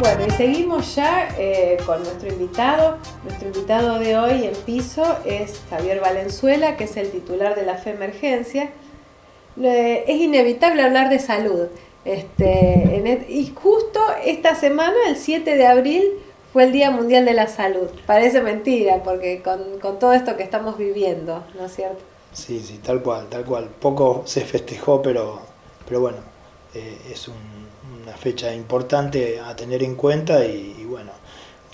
Bueno, y seguimos ya con nuestro invitado. Nuestro invitado de hoy en piso es Javier Valenzuela, que es el titular de la FE Emergencia. Es inevitable hablar de salud. Y justo esta semana, el 7 de abril, fue el Día Mundial de la Salud. Parece mentira, porque con todo esto que estamos viviendo, ¿no es cierto? Sí, sí, tal cual, tal cual. Poco se festejó, pero bueno, es una fecha importante a tener en cuenta y bueno,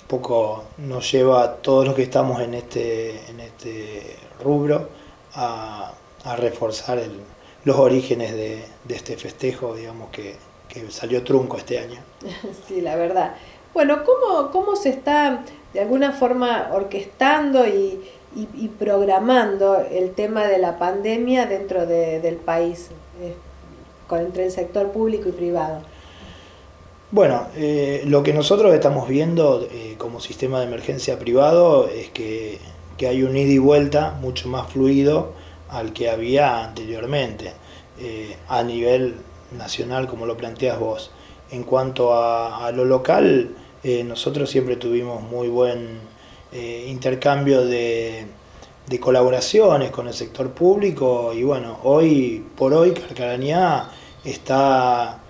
un poco nos lleva a todos los que estamos en este rubro a reforzar los orígenes de este festejo, digamos, que salió trunco este año. Sí, la verdad. Bueno, ¿cómo se está de alguna forma orquestando y programando el tema de la pandemia dentro del país, entre el sector público y privado? Bueno, lo que nosotros estamos viendo como sistema de emergencia privado es que hay un ida y vuelta mucho más fluido al que había anteriormente, a nivel nacional, como lo planteas vos. En cuanto a lo local, nosotros siempre tuvimos muy buen intercambio de colaboraciones con el sector público y bueno, hoy por hoy Carcarañá está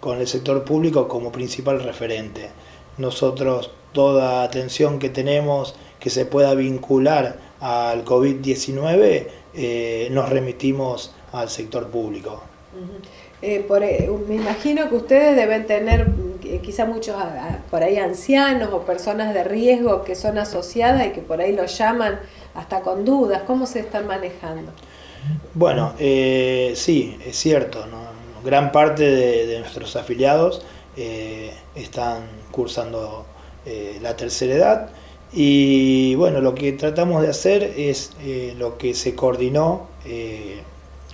con el sector público como principal referente. Nosotros toda atención que tenemos que se pueda vincular al COVID-19 nos remitimos al sector público. Me imagino que ustedes deben tener quizá muchos por ahí ancianos o personas de riesgo que son asociadas y que por ahí los llaman hasta con dudas. ¿Cómo se están manejando? Bueno, sí, es cierto, ¿no? Gran parte de nuestros afiliados están cursando la tercera edad y bueno, lo que tratamos de hacer es lo que se coordinó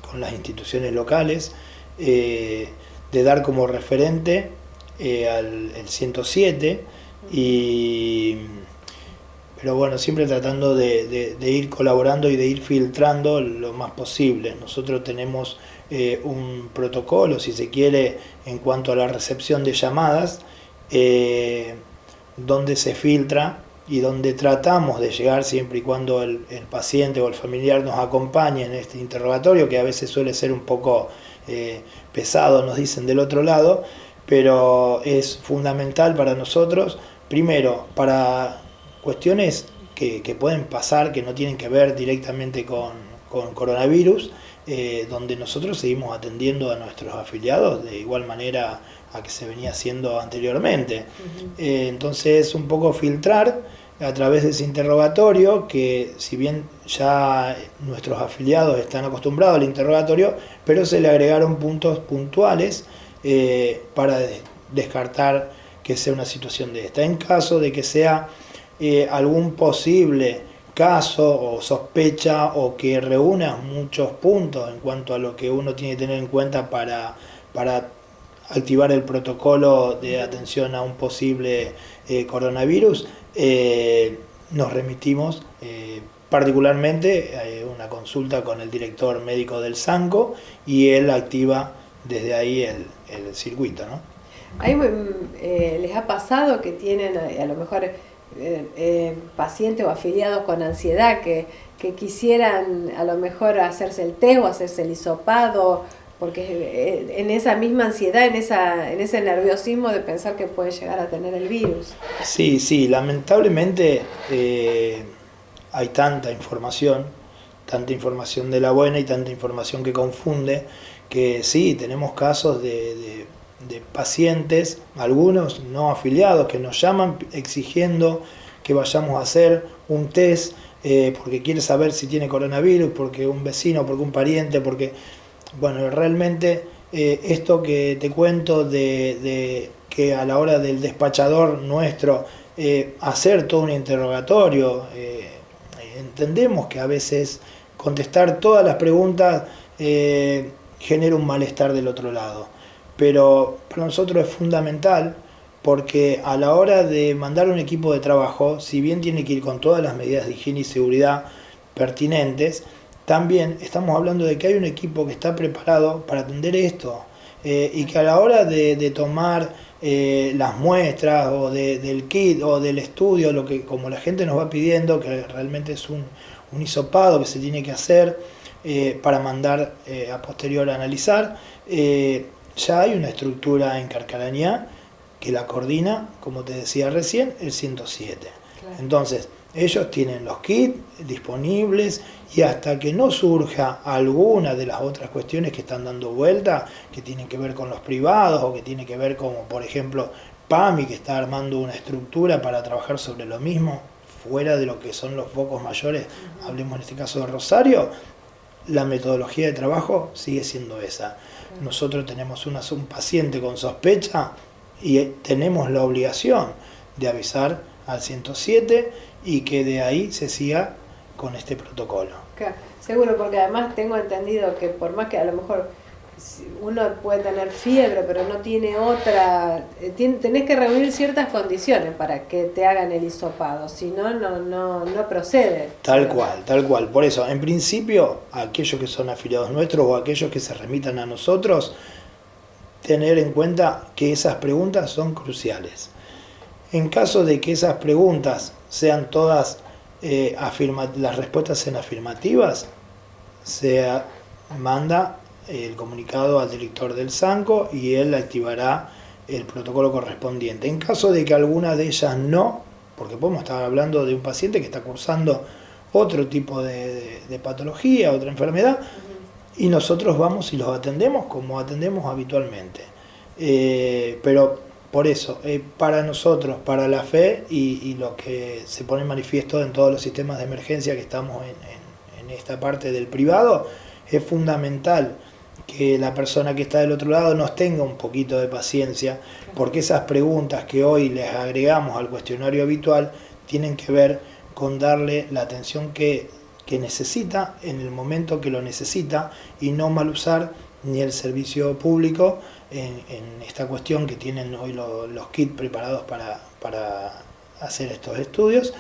con las instituciones locales, de dar como referente al 107 pero bueno, siempre tratando de ir colaborando y de ir filtrando lo más posible. Nosotros tenemos un protocolo, si se quiere, en cuanto a la recepción de llamadas, donde se filtra y donde tratamos de llegar siempre y cuando el paciente o el familiar nos acompañe en este interrogatorio, que a veces suele ser un poco pesado, nos dicen del otro lado, pero es fundamental para nosotros, primero, para cuestiones que pueden pasar, que no tienen que ver directamente con coronavirus, donde nosotros seguimos atendiendo a nuestros afiliados de igual manera a que se venía haciendo anteriormente. Entonces, un poco filtrar a través de ese interrogatorio, que si bien ya nuestros afiliados están acostumbrados al interrogatorio, pero se le agregaron puntos puntuales para descartar que sea una situación de esta. En caso de que sea algún posible caso o sospecha o que reúna muchos puntos en cuanto a lo que uno tiene que tener en cuenta para activar el protocolo de atención a un posible coronavirus, nos remitimos particularmente a una consulta con el director médico del SANCO y él activa desde ahí el circuito, ¿no? ¿Les ha pasado que tienen a lo mejor pacientes o afiliados con ansiedad que quisieran a lo mejor hacerse el test o hacerse el hisopado, porque en esa misma ansiedad, en ese nerviosismo de pensar que puede llegar a tener el virus? Sí, lamentablemente hay tanta información de la buena y tanta información que confunde, que sí, tenemos casos de pacientes, algunos no afiliados, que nos llaman exigiendo que vayamos a hacer un test porque quiere saber si tiene coronavirus, porque un vecino, porque un pariente, porque, bueno, realmente esto que te cuento de que a la hora del despachador nuestro hacer todo un interrogatorio, entendemos que a veces contestar todas las preguntas genera un malestar del otro lado. Pero para nosotros es fundamental porque a la hora de mandar un equipo de trabajo, si bien tiene que ir con todas las medidas de higiene y seguridad pertinentes, también estamos hablando de que hay un equipo que está preparado para atender esto. y que a la hora de tomar las muestras o del kit o del estudio, lo que como la gente nos va pidiendo, que realmente es un hisopado que se tiene que hacer para mandar a posterior a analizar, ya hay una estructura en Carcarañá que la coordina, como te decía recién, el 107. Claro. Entonces, ellos tienen los kits disponibles y hasta que no surja alguna de las otras cuestiones que están dando vuelta, que tienen que ver con los privados o que tiene que ver como, por ejemplo, PAMI, que está armando una estructura para trabajar sobre lo mismo, fuera de lo que son los focos mayores, hablemos en este caso de Rosario, la metodología de trabajo sigue siendo esa. Nosotros tenemos un paciente con sospecha y tenemos la obligación de avisar al 107 y que de ahí se siga con este protocolo. Claro, seguro, porque además tengo entendido que por más que a lo mejor uno puede tener fiebre, pero no tiene otra, tenés que reunir ciertas condiciones para que te hagan el hisopado, si no, no procede. Tal cual. Por eso, en principio, aquellos que son afiliados nuestros o aquellos que se remitan a nosotros, tener en cuenta que esas preguntas son cruciales. En caso de que esas preguntas sean todas las respuestas sean afirmativas, se manda el comunicado al director del SANCO y él activará el protocolo correspondiente. En caso de que alguna de ellas no, porque podemos estar hablando de un paciente que está cursando otro tipo de patología, otra enfermedad, y nosotros vamos y los atendemos como atendemos habitualmente. Pero por eso, para nosotros, para la fe y lo que se pone en manifiesto en todos los sistemas de emergencia que estamos en esta parte del privado, es fundamental que la persona que está del otro lado nos tenga un poquito de paciencia, porque esas preguntas que hoy les agregamos al cuestionario habitual tienen que ver con darle la atención que necesita en el momento que lo necesita y no mal usar ni el servicio público en esta cuestión que tienen hoy los kits preparados para hacer estos estudios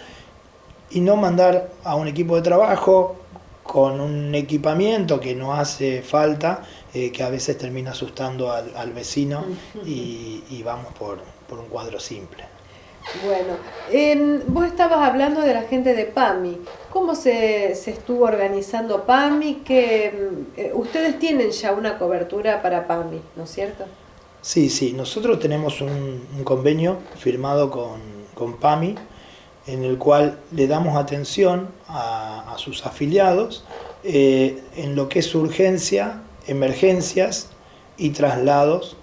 y no mandar a un equipo de trabajo con un equipamiento que no hace falta, que a veces termina asustando al vecino y vamos por un cuadro simple. Bueno, vos estabas hablando de la gente de PAMI. ¿Cómo se estuvo organizando PAMI? Ustedes tienen ya una cobertura para PAMI, ¿no es cierto? Sí, nosotros tenemos un convenio firmado con PAMI, en el cual le damos atención a sus afiliados en lo que es urgencia, emergencias y traslados,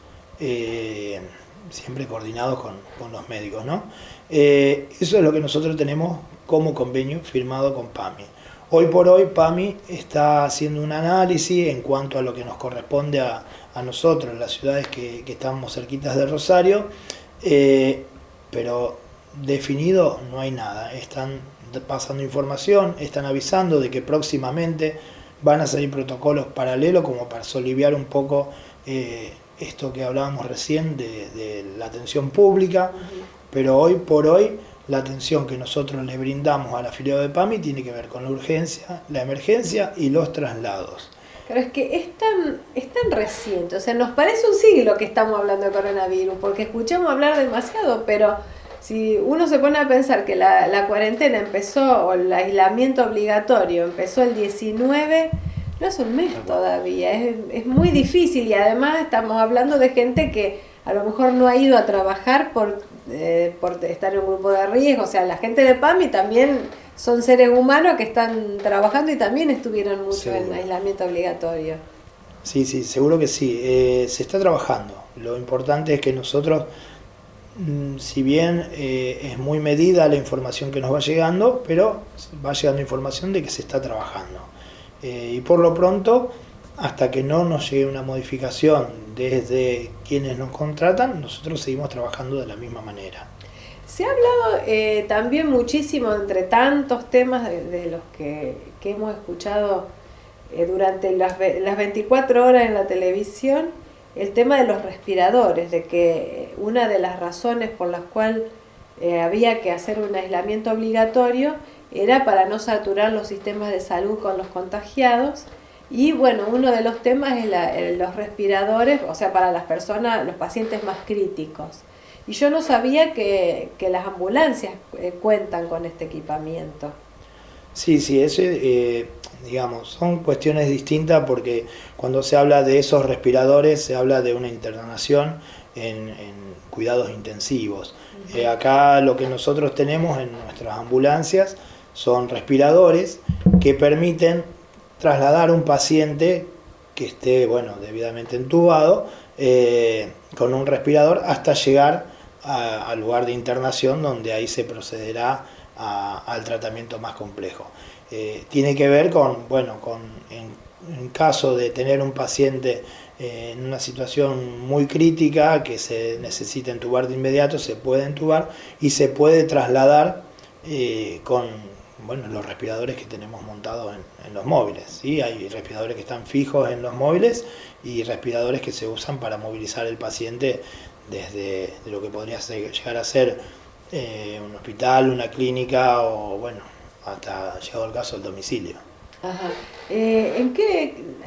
siempre coordinados con los médicos, ¿no? Eso es lo que nosotros tenemos como convenio firmado con PAMI. Hoy por hoy PAMI está haciendo un análisis en cuanto a lo que nos corresponde a nosotros, las ciudades que estamos cerquitas de Rosario, pero definido no hay nada. Están pasando información, están avisando de que próximamente van a salir protocolos paralelos como para soliviar un poco esto que hablábamos recién de la atención pública, pero hoy por hoy la atención que nosotros le brindamos al afiliado de PAMI tiene que ver con la urgencia, la emergencia y los traslados. Pero es que es tan reciente, o sea, nos parece un siglo que estamos hablando de coronavirus, porque escuchamos hablar demasiado, pero si uno se pone a pensar que la cuarentena empezó, o el aislamiento obligatorio empezó el 19, no es un mes todavía, es muy difícil, y además estamos hablando de gente que a lo mejor no ha ido a trabajar por estar en un grupo de riesgo. O sea, la gente de PAMI también son seres humanos que están trabajando y también estuvieron mucho en aislamiento obligatorio. Sí, seguro que sí, se está trabajando. Lo importante es que nosotros, si bien es muy medida la información que nos va llegando, pero va llegando información de que se está trabajando. Y por lo pronto, hasta que no nos llegue una modificación desde quienes nos contratan, nosotros seguimos trabajando de la misma manera. Se ha hablado también muchísimo, entre tantos temas de los que hemos escuchado durante las 24 horas en la televisión, el tema de los respiradores, de que una de las razones por las cuales había que hacer un aislamiento obligatorio era para no saturar los sistemas de salud con los contagiados, Y bueno, uno de los temas es los respiradores, o sea, para las personas, los pacientes más críticos. Y yo no sabía que las ambulancias cuentan con este equipamiento. Sí, sí, digamos, son cuestiones distintas porque cuando se habla de esos respiradores se habla de una internación en cuidados intensivos. Acá lo que nosotros tenemos en nuestras ambulancias son respiradores que permiten trasladar un paciente que esté, bueno, debidamente entubado con un respirador hasta llegar al lugar de internación, donde ahí se procederá al tratamiento más complejo. Tiene que ver con, bueno, en caso de tener un paciente en una situación muy crítica que se necesita entubar de inmediato, se puede entubar y se puede trasladar con, bueno, los respiradores que tenemos montados en los móviles, ¿sí? Hay respiradores que están fijos en los móviles y respiradores que se usan para movilizar el paciente desde lo que podría llegar a ser un hospital, una clínica o, bueno, hasta, llegado el caso, el domicilio. Ajá.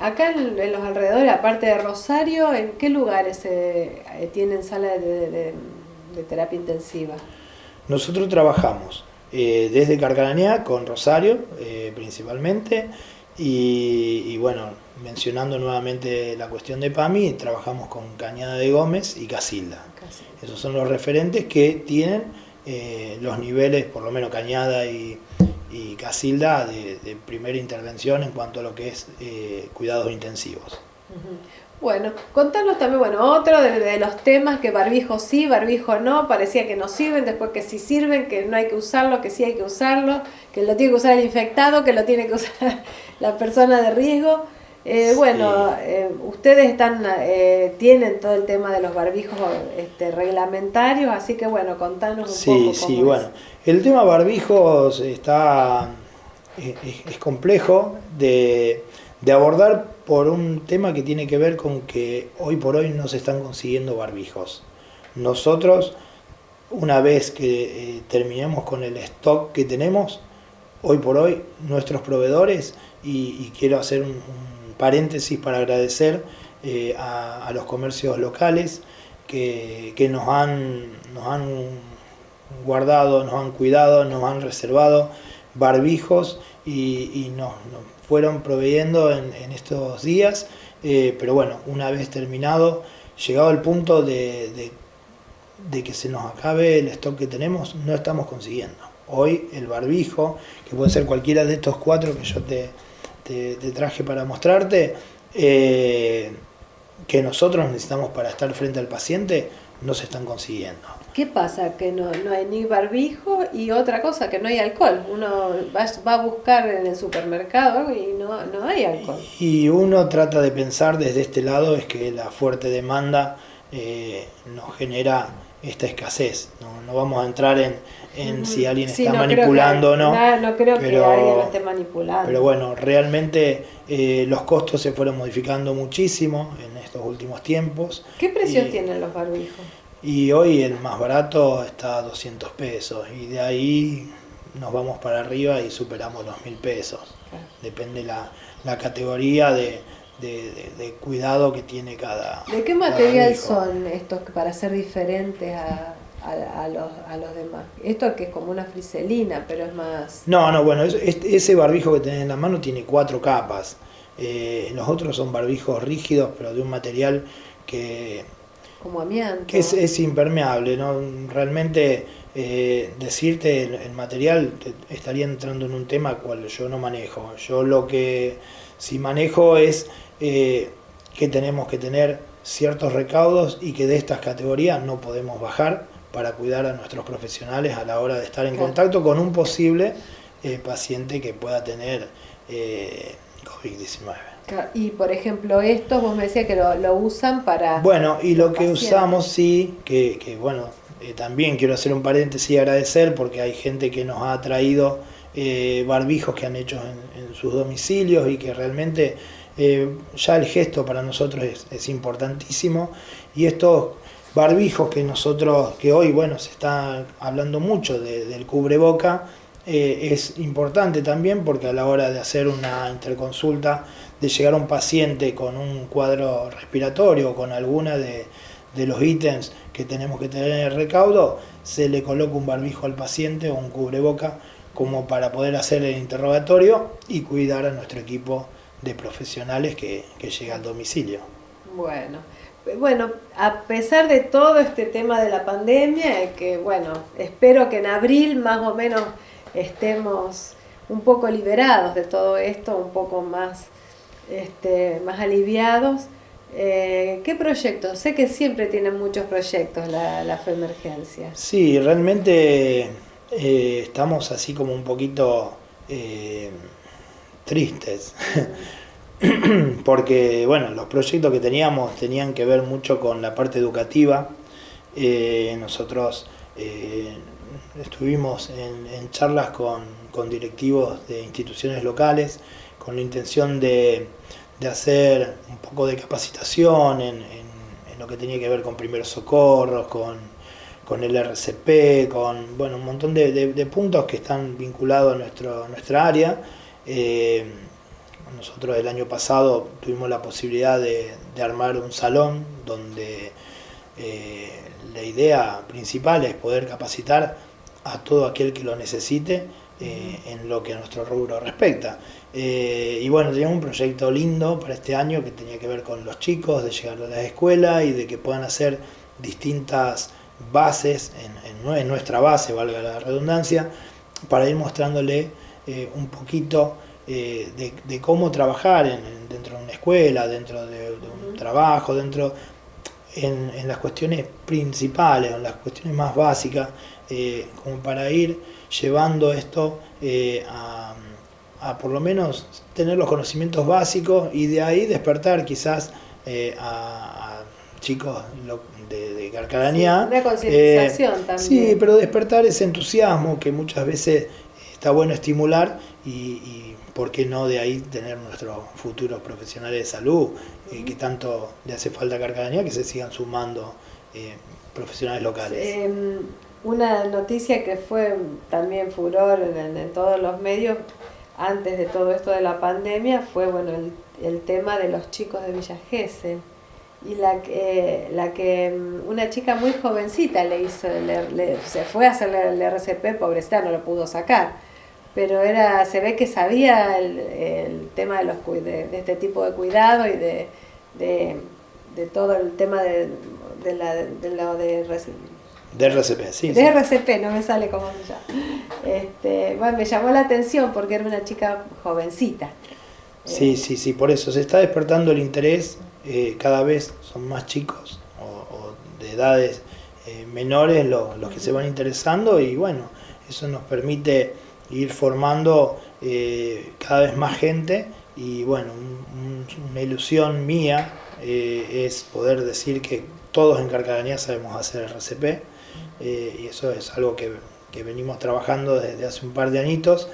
Acá en los alrededores, aparte de Rosario, ¿en qué lugares tienen sala de terapia intensiva? Nosotros trabajamos desde Carcarañá con Rosario principalmente y bueno, mencionando nuevamente la cuestión de PAMI, trabajamos con Cañada de Gómez y Casilda. Esos son los referentes que tienen los niveles, por lo menos Cañada y Casilda, de primera intervención en cuanto a lo que es cuidados intensivos. Bueno, contanos también, bueno, otro de los temas que barbijo sí, barbijo no, parecía que no sirven, después que sí sirven, que no hay que usarlo, que sí hay que usarlo, que lo tiene que usar el infectado, que lo tiene que usar la persona de riesgo. Bueno, ustedes tienen todo el tema de los barbijos reglamentarios, así que bueno, contanos un poco. Sí, bueno, el tema barbijos es complejo de abordar por un tema que tiene que ver con que hoy por hoy no se están consiguiendo barbijos. Nosotros, una vez que terminemos con el stock que tenemos, hoy por hoy nuestros proveedores, y quiero hacer un paréntesis para agradecer a los comercios locales que nos han guardado, nos han cuidado, nos han reservado barbijos y nos fueron proveyendo en estos días, pero bueno, una vez terminado, llegado al punto de que se nos acabe el stock que tenemos, no estamos consiguiendo. Hoy el barbijo, que puede ser cualquiera de estos 4 que yo te traje para mostrarte, que nosotros necesitamos para estar frente al paciente, no se están consiguiendo. ¿Qué pasa? Que no hay ni barbijo y otra cosa, que no hay alcohol. Uno va a buscar en el supermercado y no hay alcohol. Y uno trata de pensar desde este lado, es que la fuerte demanda nos genera esta escasez. No vamos a entrar en si alguien está manipulando o no. No creo que alguien lo esté manipulando. Pero bueno, realmente los costos se fueron modificando muchísimo en estos últimos tiempos. ¿Qué precios tienen los barbijos? Y hoy el más barato está a 200 pesos y de ahí nos vamos para arriba y superamos los 1.000 pesos. Claro. Depende la categoría de cuidado que tiene cada. ¿De qué material son estos para ser diferentes a los demás? Esto que es como una friselina, pero es más. No, bueno, ese barbijo que tenés en la mano tiene 4 capas. Los otros son barbijos rígidos, pero de un material que. Como amianto. Que es impermeable, ¿no? Realmente decirte el material estaría entrando en un tema cual yo no manejo. Yo lo que sí manejo es que tenemos que tener ciertos recaudos y que de estas categorías no podemos bajar para cuidar a nuestros profesionales a la hora de estar en contacto con un posible paciente que pueda tener COVID-19. Y por ejemplo estos, vos me decías que lo usan para. Bueno, y lo que usamos sí, que bueno, también quiero hacer un paréntesis y agradecer porque hay gente que nos ha traído barbijos que han hecho en sus domicilios y que realmente ya el gesto para nosotros es importantísimo. Y estos barbijos que hoy, bueno, se está hablando mucho del cubreboca, es importante también porque a la hora de hacer una interconsulta, de llegar a un paciente con un cuadro respiratorio o con alguna de los ítems que tenemos que tener en el recaudo, se le coloca un barbijo al paciente o un cubreboca como para poder hacer el interrogatorio y cuidar a nuestro equipo de profesionales que llega al domicilio. Bueno, a pesar de todo este tema de la pandemia, que bueno, espero que en abril más o menos estemos un poco liberados de todo esto, un poco más, más aliviados. ¿Qué proyectos? Sé que siempre tienen muchos proyectos la FEMergencia. Sí, realmente estamos así como un poquito tristes. Porque bueno, los proyectos que teníamos tenían que ver mucho con la parte educativa. Nosotros estuvimos en charlas con directivos de instituciones locales con la intención de hacer un poco de capacitación en lo que tenía que ver con primeros socorros, con el RCP, con bueno, un montón de puntos que están vinculados a nuestra área. Nosotros el año pasado tuvimos la posibilidad de armar un salón donde la idea principal es poder capacitar a todo aquel que lo necesite en lo que a nuestro rubro respecta. Y bueno, teníamos un proyecto lindo para este año que tenía que ver con los chicos, de llegar a las escuelas y de que puedan hacer distintas bases en nuestra base, valga la redundancia, para ir mostrándole un poquito de cómo trabajar dentro de una escuela, dentro de un trabajo, en las cuestiones principales, en las cuestiones más básicas, como para ir llevando esto a por lo menos tener los conocimientos básicos y de ahí despertar quizás a chicos de Carcarañá. Sí, una concientización también. Sí, pero despertar ese entusiasmo que muchas veces está bueno estimular y por qué no de ahí tener nuestros futuros profesionales de salud, que tanto le hace falta a Carcarañá, que se sigan sumando profesionales locales. Una noticia que fue también furor en todos los medios antes de todo esto de la pandemia fue bueno el tema de los chicos de Villa Gesell. Y una chica muy jovencita se fue a hacer el RCP, pobrecita, no lo pudo sacar, pero se ve que sabía el tema de este tipo de cuidado y de todo el tema de RCP, sí. De RCP, no me sale cómo se llama. Bueno, me llamó la atención porque era una chica jovencita. Sí, por eso se está despertando el interés, cada vez son más chicos o de edades menores los que se van interesando y bueno, eso nos permite ir formando cada vez más gente y bueno, una ilusión mía es poder decir que todos en Carcarañá sabemos hacer RCP y eso es algo que venimos trabajando desde hace un par de añitos,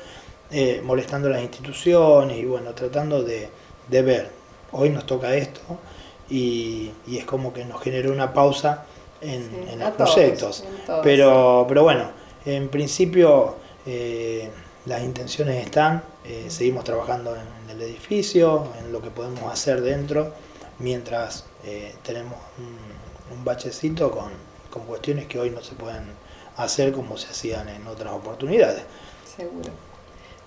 molestando a las instituciones y bueno, tratando de ver, hoy nos toca esto y es como que nos genera una pausa en los proyectos, pero bueno, en principio las intenciones están, seguimos trabajando en el edificio, en lo que podemos hacer dentro, mientras tenemos un bachecito con cuestiones que hoy no se pueden hacer como se hacían en otras oportunidades. Seguro.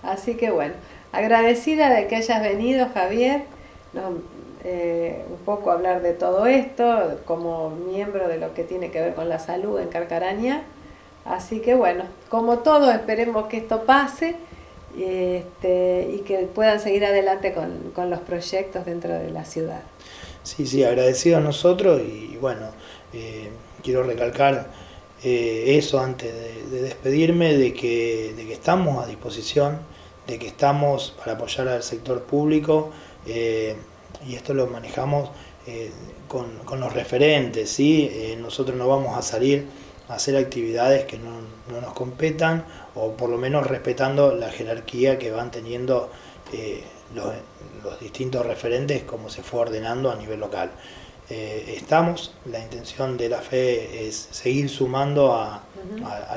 Así que bueno, agradecida de que hayas venido, Javier, un poco hablar de todo esto como miembro de lo que tiene que ver con la salud en Carcarañá. Así que bueno, como todo, esperemos que esto pase y que puedan seguir adelante con los proyectos dentro de la ciudad. Sí, agradecidos nosotros y bueno, quiero recalcar eso antes de despedirme, de que estamos a disposición, de que estamos para apoyar al sector público y esto lo manejamos con los referentes, ¿sí? Nosotros no vamos a salir a hacer actividades que no nos competan o por lo menos respetando la jerarquía que van teniendo los distintos referentes como se fue ordenando a nivel local. La intención de la FE es seguir sumando a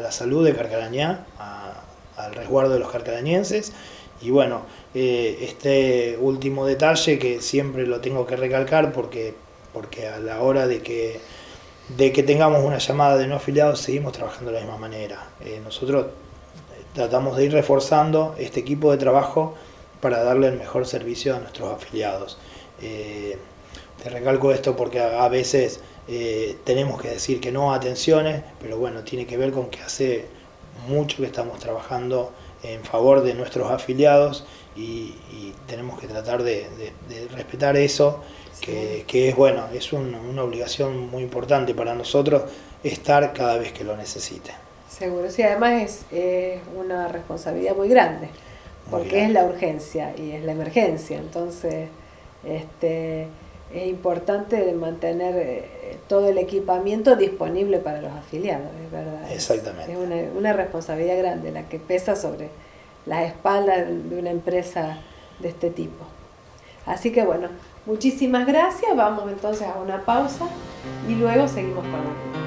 la salud de Carcarañá, a al resguardo de los carcarañenses. Y bueno, este último detalle que siempre lo tengo que recalcar porque a la hora de que tengamos una llamada de no afiliados seguimos trabajando de la misma manera. Nosotros tratamos de ir reforzando este equipo de trabajo para darle el mejor servicio a nuestros afiliados. Te recalco esto porque a veces tenemos que decir que no a atenciones, pero bueno, tiene que ver con que hace mucho que estamos trabajando en favor de nuestros afiliados y tenemos que tratar de respetar eso, sí. que es bueno, es una obligación muy importante para nosotros estar cada vez que lo necesite. Seguro, sí, además es una responsabilidad muy grande, porque es la urgencia y es la emergencia, entonces es importante mantener todo el equipamiento disponible para los afiliados, es verdad. Exactamente. Es una responsabilidad grande la que pesa sobre las espaldas de una empresa de este tipo. Así que bueno, muchísimas gracias, vamos entonces a una pausa y luego seguimos con la